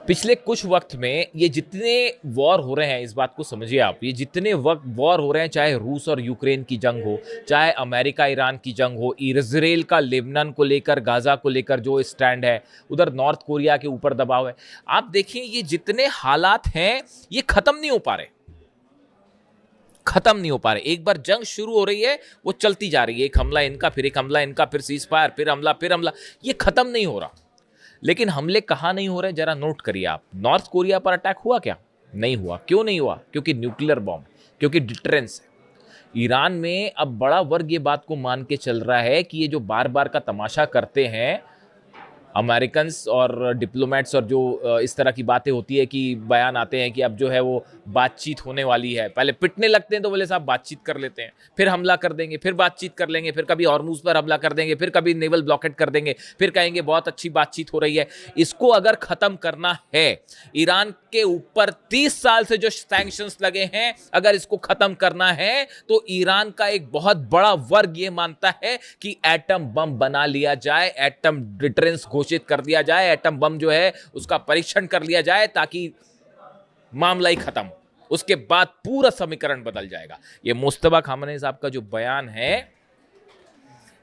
पिछले कुछ वक्त में ये जितने वॉर हो रहे हैं, इस बात को समझिए आप, ये जितने वक्त वॉर हो रहे हैं, चाहे रूस और यूक्रेन की जंग हो, चाहे अमेरिका ईरान की जंग हो, इजराइल का लेबनान को लेकर, गाजा को लेकर जो स्टैंड है, उधर नॉर्थ कोरिया के ऊपर दबाव है, आप देखिए ये जितने हालात हैं ये खत्म नहीं हो पा रहे, खत्म नहीं हो पा रहे। एक बार जंग शुरू हो रही है वो चलती जा रही है, एक हमला इनका, फिर एक हमला इनका, फिर सीज फायर, फिर हमला, फिर हमला, ये खत्म नहीं हो रहा। लेकिन हमले कहां नहीं हो रहे, जरा नोट करिए आप। नॉर्थ कोरिया पर अटैक हुआ क्या? नहीं हुआ। क्यों नहीं हुआ? क्योंकि न्यूक्लियर बॉम्ब, क्योंकि डिटरेंस है। ईरान में अब बड़ा वर्ग ये बात को मान के चल रहा है कि ये जो बार बार का तमाशा करते हैं अमेरिकन और डिप्लोमेट्स, और जो इस तरह की बातें होती है कि बयान आते हैं कि अब जो है वो बातचीत होने वाली है, पहले पिटने लगते हैं तो बोले साहब बातचीत कर लेते हैं, फिर हमला कर देंगे, फिर बातचीत कर लेंगे, फिर कभी हॉर्मुज पर हमला कर देंगे, फिर कभी नेवल ब्लॉकेट कर देंगे, फिर कहेंगे बहुत अच्छी बातचीत हो रही है। इसको अगर खत्म करना है, ईरान के ऊपर 30 साल से जो सैंक्शंस लगे हैं, अगर इसको खत्म करना है तो ईरान का एक बहुत बड़ा वर्ग ये मानता है कि एटम बम बना लिया जाए, एटम डिटरेंस घोषित कर दिया जाए, एटम बम जो है उसका परीक्षण कर लिया जाए, ताकि मामला ही खत्म। उसके बाद पूरा समीकरण बदल जाएगा। ये मुस्तफा खामनेई साहब का जो बयान है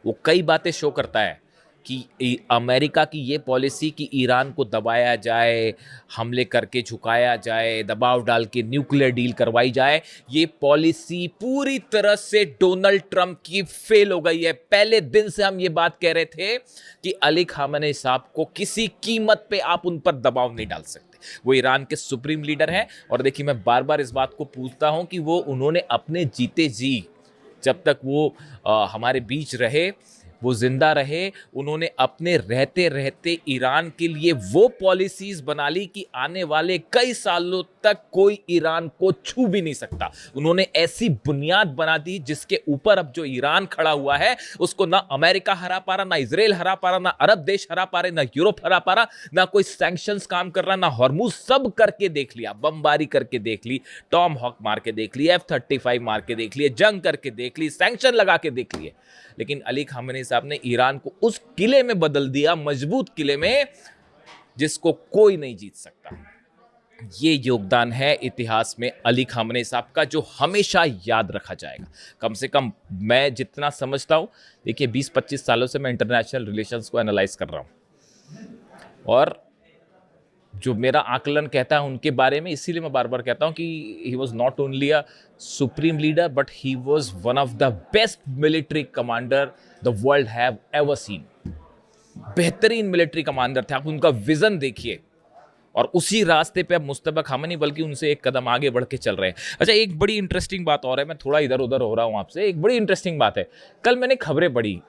वो कई बातें शो करता है कि अमेरिका की ये पॉलिसी कि ईरान को दबाया जाए, हमले करके झुकाया जाए, दबाव डाल के न्यूक्लियर डील करवाई जाए, ये पॉलिसी पूरी तरह से डोनाल्ड ट्रंप की फेल हो गई है। पहले दिन से हम ये बात कह रहे थे कि अली खामेनेई साहब को किसी कीमत पे आप उन पर दबाव नहीं डाल सकते। वो ईरान के सुप्रीम लीडर हैं, और देखिए मैं बार बार इस बात को पूछता हूं कि वो उन्होंने अपने जीते जी, जब तक वो हमारे बीच रहे, वो जिंदा रहे, उन्होंने अपने रहते रहते ईरान के लिए वो पॉलिसीज बना ली कि आने वाले कई सालों तक कोई ईरान को छू भी नहीं सकता। उन्होंने ऐसी बुनियाद बना दी जिसके ऊपर अब जो ईरान खड़ा हुआ है उसको ना अमेरिका हरा पा रहा, ना इजराइल हरा पा रहा, ना अरब देश हरा पा रहे, ना यूरोप हरा पा रहा, ना कोई सैंक्शंस काम कर रहा, ना हॉर्मुज। सब करके देख लिया, बमबारी करके देख ली, टॉम हॉक मार के देख ली, F-35 मार के देख लिए, जंग करके देख ली, सैंक्शन लगा के देख लिए, लेकिन अली खामेनेई साहब ने ईरान को उस किले में बदल दिया, मजबूत किले में, जिसको कोई नहीं जीत सकता। ये योगदान है इतिहास में अली खामेनेई साहब का, जो हमेशा याद रखा जाएगा। कम से कम मैं जितना समझता हूं, देखिए 20-25 सालों से मैं इंटरनेशनल रिलेशंस को एनालाइज कर रहा हूं, और जो मेरा आकलन कहता है उनके बारे में, इसीलिए मैं बार बार कहता हूं कि he was not only a supreme leader but he was one of the best military commander the world have ever seen. बेहतरीन मिलिट्री कमांडर थे। आप उनका विजन देखिए, और उसी रास्ते पे अब मुस्तफा खामेनेई बल्कि उनसे एक कदम आगे बढ़ के चल रहे हैं। अच्छा, एक बड़ी इंटरेस्टिंग बात और है, मैं थोड़ा इधर उधर हो रहा हूं आपसे, एक बड़ी इंटरेस्टिंग बात है। कल मैंने खबरें पढ़ी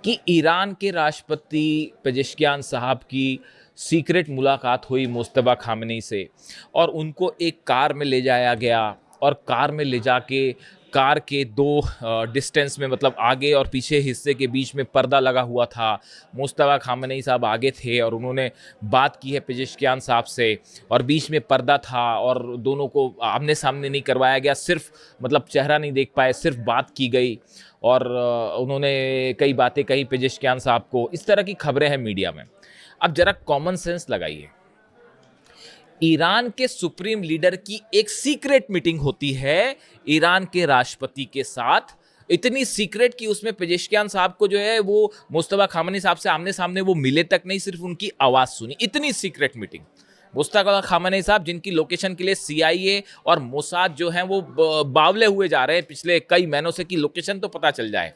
कि ईरान के राष्ट्रपति पेजेश्कियान साहब की सीक्रेट मुलाकात हुई मुस्तफा खामेनेई से, और उनको एक कार में ले जाया गया, और कार में ले जाके कार के दो डिस्टेंस में, मतलब आगे और पीछे हिस्से के बीच में पर्दा लगा हुआ था। मुस्तफा खामेनेई साहब आगे थे और उन्होंने बात की है पेजेश्कियान साहब से, और बीच में पर्दा था, और दोनों को आमने सामने नहीं करवाया गया, सिर्फ मतलब चेहरा नहीं देख पाए, सिर्फ बात की गई, और उन्होंने कई बातें कही पेजेश्कियान साहब को। इस तरह की खबरें हैं मीडिया में। अब जरा कॉमन सेंस लगाइए, ईरान के सुप्रीम लीडर की एक सीक्रेट मीटिंग होती है ईरान के राष्ट्रपति के साथ, इतनी सीक्रेट कि उसमें पेजेश्कियान साहब को जो है वो मुस्तफा खामेनेई साहब से आमने सामने वो मिले तक नहीं, सिर्फ उनकी आवाज सुनी। इतनी सीक्रेट मीटिंग। मुस्तफा खामेनेई साहब जिनकी लोकेशन के लिए CIA और मोसाद जो हैं वो बावले हुए जा रहे हैं पिछले कई महीनों से कि लोकेशन तो पता चल जाए,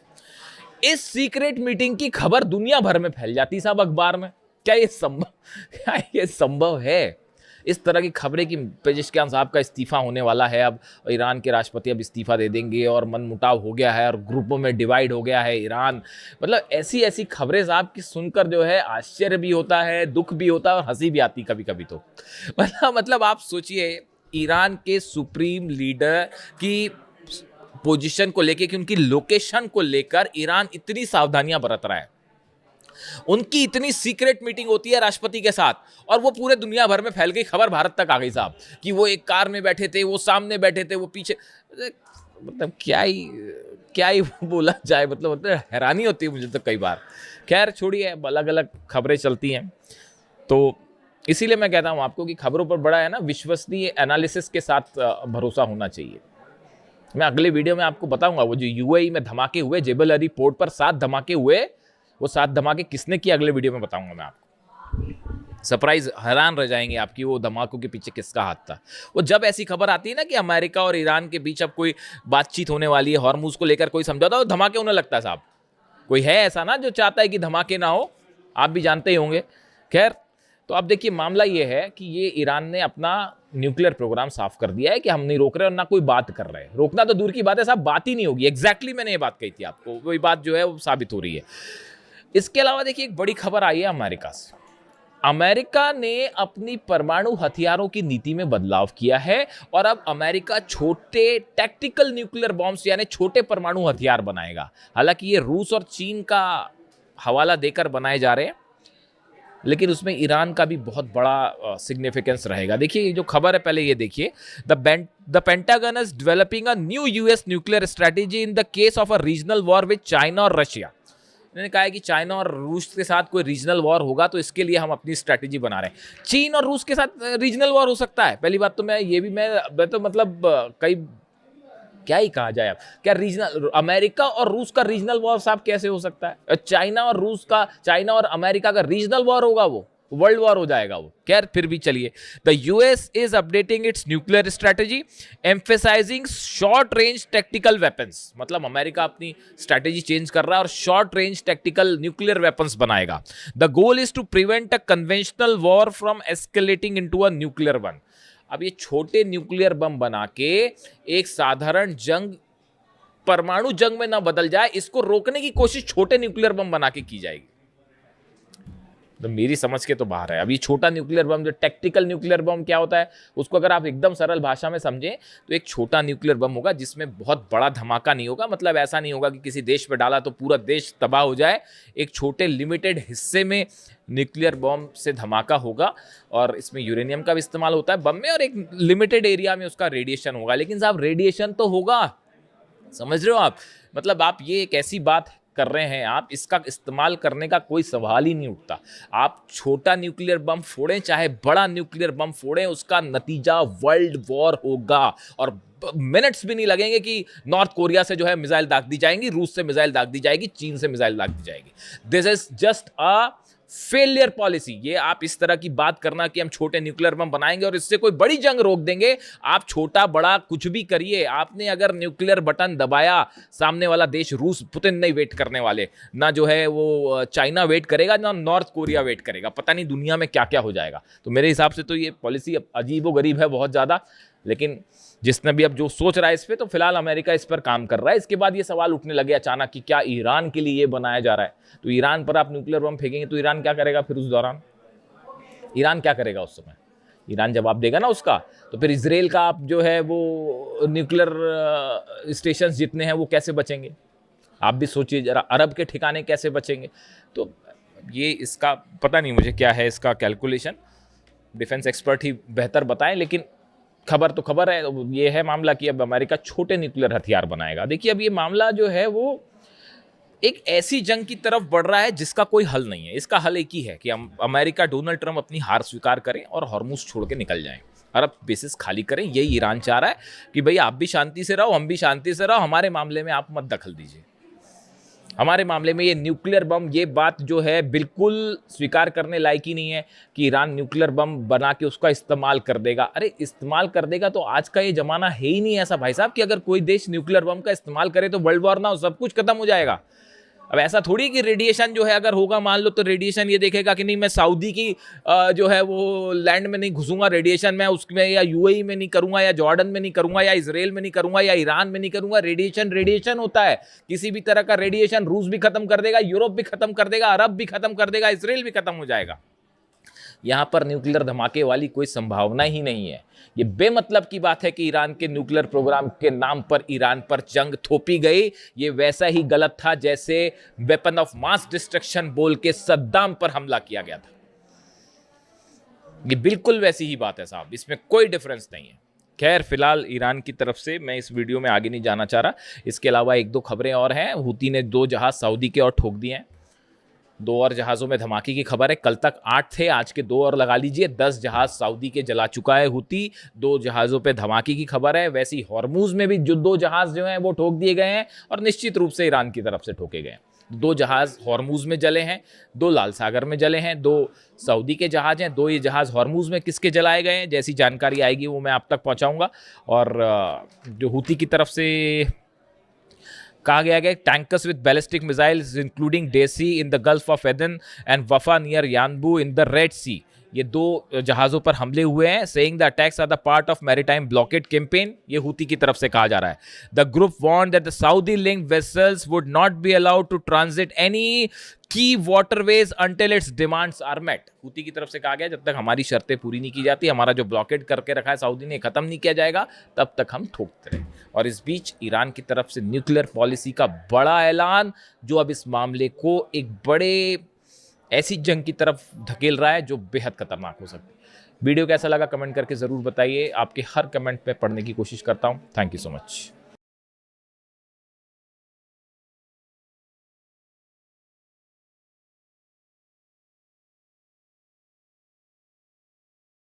इस सीक्रेट मीटिंग की खबर दुनिया भर में फैल जाती साहब अखबार में। क्या ये संभव है? इस तरह की खबरें कि पेजेश्कियान साहब का इस्तीफा होने वाला है, अब ईरान के राष्ट्रपति अब इस्तीफा दे देंगे, और मनमुटाव हो गया है, और ग्रुपों में डिवाइड हो गया है ईरान। मतलब ऐसी ऐसी खबरें साहब की सुनकर जो है आश्चर्य भी होता है, दुख भी होता है, और हंसी भी आती कभी कभी तो। मतलब आप सोचिए, ईरान के सुप्रीम लीडर की पोजीशन को लेकर, कि उनकी लोकेशन को लेकर ईरान इतनी सावधानियां बरत रहा है, उनकी इतनी सीक्रेट मीटिंग होती है राष्ट्रपति के साथ, और वो पूरे दुनिया भर में फैल गई खबर, भारत तक आ गई साहब, कि वो एक कार में बैठे थे, वो सामने बैठे थे, वो पीछे। मतलब क्या ही बोला जाए, मतलब हैरानी होती है मुझे तो कई बार। खैर छोड़िए, अलग अलग खबरें चलती हैं। तो इसीलिए मैं कहता हूं आपको कि खबरों पर बड़ा है ना विश्वसनीय एनालिसिस के साथ भरोसा होना चाहिए। मैं अगले वीडियो में आपको बताऊंगा वो जो यूएई में धमाके हुए, जेबल अली पोर्ट पर 7 धमाके हुए, वो 7 धमाके किसने किए अगले वीडियो में बताऊंगा मैं आपको। सरप्राइज, हैरान रह जाएंगे आपकी वो धमाकों के पीछे किसका हाथ था। वो जब ऐसी खबर आती है ना कि अमेरिका और ईरान के बीच अब कोई बातचीत होने वाली है, हॉर्मुज को लेकर कोई समझौता, तो धमाके होने लगता है साहब। कोई है ऐसा ना जो चाहता है कि धमाके ना हो, आप भी जानते ही होंगे। खैर, तो अब देखिए मामला ये है कि ये ईरान ने अपना न्यूक्लियर प्रोग्राम साफ कर दिया है कि हम नहीं रोक रहे और ना कोई बात कर रहे हैं। रोकना तो दूर की बात है साहब, बात ही नहीं होगी। एग्जैक्टली मैंने ये बात कही थी आपको, वही बात जो है वो साबित हो रही है। इसके अलावा देखिए एक बड़ी खबर आई है अमेरिका से। अमेरिका ने अपनी परमाणु हथियारों की नीति में बदलाव किया है और अब अमेरिका छोटे टैक्टिकल न्यूक्लियर बॉम्ब्स यानी छोटे परमाणु हथियार बनाएगा। हालांकि ये रूस और चीन का हवाला देकर बनाए जा रहे हैं, लेकिन उसमें ईरान का भी बहुत बड़ा सिग्निफिकेंस रहेगा। देखिए ये जो खबर है, पहले ये देखिए, the pentagon is developing a new US nuclear strategy in the case of a regional war with China और रशिया। उन्होंने कहा है कि चाइना और रूस के साथ कोई रीजनल वॉर होगा तो इसके लिए हम अपनी स्ट्रैटेजी बना रहे हैं। चीन और रूस के साथ रीजनल वॉर हो सकता है, पहली बात तो मैं तो मतलब कई क्या ही कहा जाए। अब क्या रीजनल अमेरिका और रूस का रीजनल वॉर साहब कैसे हो सकता है? चाइना और अमेरिका का रीजनल वॉर होगा, वो वर्ल्ड वॉर हो जाएगा वो। खैर फिर भी चलिए, the US is updating its nuclear strategy emphasising short range tactical weapons. मतलब अमेरिका अपनी स्ट्रेटेजी चेंज कर रहा है और short range tactical nuclear weapons बनाएगा। The goal is to prevent a conventional war from escalating into a nuclear one. अब ये छोटे न्यूक्लियर बम बना के एक साधारण जंग परमाणु जंग में ना बदल जाए, इसको रोकने की कोशिश छोटे न्यूक्लियर बम बना के की जाएगी। तो मेरी समझ के तो बाहर है। अब ये छोटा न्यूक्लियर बम, जो टैक्टिकल न्यूक्लियर बम क्या होता है, उसको अगर आप एकदम सरल भाषा में समझें तो एक छोटा न्यूक्लियर बम होगा जिसमें बहुत बड़ा धमाका नहीं होगा। मतलब ऐसा नहीं होगा कि किसी देश पे डाला तो पूरा देश तबाह हो जाए। एक छोटे लिमिटेड हिस्से में न्यूक्लियर बम से धमाका होगा और इसमें यूरेनियम का भी इस्तेमाल होता है बम में, और एक लिमिटेड एरिया में उसका रेडिएशन होगा। लेकिन साहब रेडिएशन तो होगा, समझ रहे हो आप? मतलब आप ये एक ऐसी बात कर रहे हैं, आप इसका इस्तेमाल करने का कोई सवाल ही नहीं उठता। आप छोटा न्यूक्लियर बम फोड़ें चाहे बड़ा न्यूक्लियर बम फोड़ें, उसका नतीजा वर्ल्ड वॉर होगा। और मिनट्स भी नहीं लगेंगे कि नॉर्थ कोरिया से जो है मिसाइल दाग दी जाएंगी, रूस से मिसाइल दाग दी जाएगी, चीन से मिसाइल दाग दी जाएगी। This is just a failure policy. ये आप इस तरह की बात करना कि हम छोटे न्यूक्लियर बम बनाएंगे और इससे कोई बड़ी जंग रोक देंगे, आप छोटा बड़ा कुछ भी करिए, आपने अगर न्यूक्लियर बटन दबाया, सामने वाला देश रूस, पुतिन नहीं वेट करने वाले, ना जो है वो चाइना वेट करेगा, ना नॉर्थ कोरिया वेट करेगा। पता नहीं दुनिया में क्या क्या हो जाएगा। तो मेरे हिसाब से तो ये पॉलिसी अजीबोगरीब है बहुत ज़्यादा। लेकिन जिसने भी अब जो सोच रहा है इस पर, तो फिलहाल अमेरिका इस पर काम कर रहा है। इसके बाद ये सवाल उठने लगे अचानक कि क्या ईरान के लिए ये बनाया जा रहा है? तो ईरान पर आप न्यूक्लियर बम फेंकेंगे तो ईरान क्या करेगा फिर? उस दौरान ईरान क्या करेगा उस समय? ईरान जवाब देगा ना उसका। तो फिर इसराइल का आप जो है वो न्यूक्लियर स्टेशन जितने हैं वो कैसे बचेंगे? आप भी सोचिए जरा, अरब के ठिकाने कैसे बचेंगे? तो ये इसका पता नहीं मुझे क्या है इसका कैलकुलेशन, डिफेंस एक्सपर्ट ही बेहतर बताएं। लेकिन खबर तो खबर है, ये है मामला कि अब अमेरिका छोटे न्यूक्लियर हथियार बनाएगा। देखिए अब ये मामला जो है वो एक ऐसी जंग की तरफ बढ़ रहा है जिसका कोई हल नहीं है। इसका हल एक ही है कि अमेरिका, डोनाल्ड ट्रंप अपनी हार स्वीकार करें और हॉर्मुज छोड़ के निकल जाएं, अरब बेसिस खाली करें। यही ईरान चाह रहा है कि भाई आप भी शांति से रहो, हम भी शांति से रहो, हमारे मामले में आप मत दखल दीजिए। हमारे मामले में ये न्यूक्लियर बम, ये बात जो है बिल्कुल स्वीकार करने लायक ही नहीं है कि ईरान न्यूक्लियर बम बना के उसका इस्तेमाल कर देगा। अरे इस्तेमाल कर देगा तो आज का ये जमाना है ही नहीं ऐसा भाई साहब कि अगर कोई देश न्यूक्लियर बम का इस्तेमाल करे तो वर्ल्ड वॉर ना हो, सब कुछ खत्म हो जाएगा। अब ऐसा थोड़ी कि रेडिएशन जो है अगर होगा मान लो, तो रेडिएशन ये देखेगा कि नहीं मैं सऊदी की जो है वो लैंड में नहीं घुसूंगा, रेडिएशन मैं उसमें या यूएई में नहीं करूंगा, या जॉर्डन में नहीं करूंगा, या इसराइल में नहीं करूंगा, या ईरान में नहीं करूंगा। रेडिएशन होता है, किसी भी तरह का रेडिएशन रूस भी खत्म कर देगा, यूरोप भी खत्म कर देगा, अरब भी खत्म कर देगा, इसराइल भी खत्म हो जाएगा। यहां पर न्यूक्लियर धमाके वाली कोई संभावना ही नहीं है। ये बेमतलब की बात है कि ईरान के न्यूक्लियर प्रोग्राम के नाम पर ईरान पर जंग थोपी गई। ये वैसा ही गलत था जैसे वेपन ऑफ मास डिस्ट्रक्शन बोल के सद्दाम पर हमला किया गया था। ये बिल्कुल वैसी ही बात है साहब, इसमें कोई डिफरेंस नहीं है। खैर फिलहाल ईरान की तरफ से मैं इस वीडियो में आगे नहीं जाना चाह रहा। इसके अलावा एक दो खबरें और हैं। हूती ने 2 जहाज सऊदी के और ठोक दिए हैं। 2 और जहाज़ों में धमाके की खबर है। कल तक 8 थे, आज के 2 और लगा लीजिए, 10 जहाज़ सऊदी के जला चुका है हूती। 2 जहाज़ों पे धमाके की खबर है। वैसे ही हॉर्मूज में भी जो 2 जहाज़ जो हैं वो ठोक दिए गए हैं और निश्चित रूप से ईरान की तरफ से ठोके गए हैं। 2 जहाज़ हॉर्मूज में जले हैं, 2 लाल सागर में जले हैं, 2 सऊदी के जहाज़ हैं, 2 ये जहाज़ हॉर्मूज में किसके जलाए गए हैं, जैसी जानकारी आएगी वो मैं आप तक पहुंचाऊंगा। और जो हूती की तरफ से कहा गया है, tankers with ballistic missiles including Daisy in the Gulf of Aden and Wafa near Yanbu in the Red Sea, ये 2 जहाज़ों पर हमले हुए हैं। Saying the attacks are the part of maritime blockade campaign, ये हूती की तरफ से कहा जा रहा है। The group warned that the Saudi linked vessels would not be allowed to transit any key waterways until its demands are met. Houthi की तरफ से कहा गया जब तक हमारी शर्तें पूरी नहीं की जाती, हमारा जो ब्लॉकेड करके रखा है सऊदी ने खत्म नहीं किया जाएगा, तब तक हम ठोकते रहे। और इस बीच ईरान की तरफ से न्यूक्लियर पॉलिसी का बड़ा ऐलान, जो अब इस मामले को एक बड़े ऐसी जंग की तरफ धकेल रहा है जो बेहद खतरनाक हो सकती है। वीडियो कैसा लगा कमेंट करके ज़रूर बताइए। आपके हर कमेंट पे पढ़ने की कोशिश करता हूँ। Thank you so much.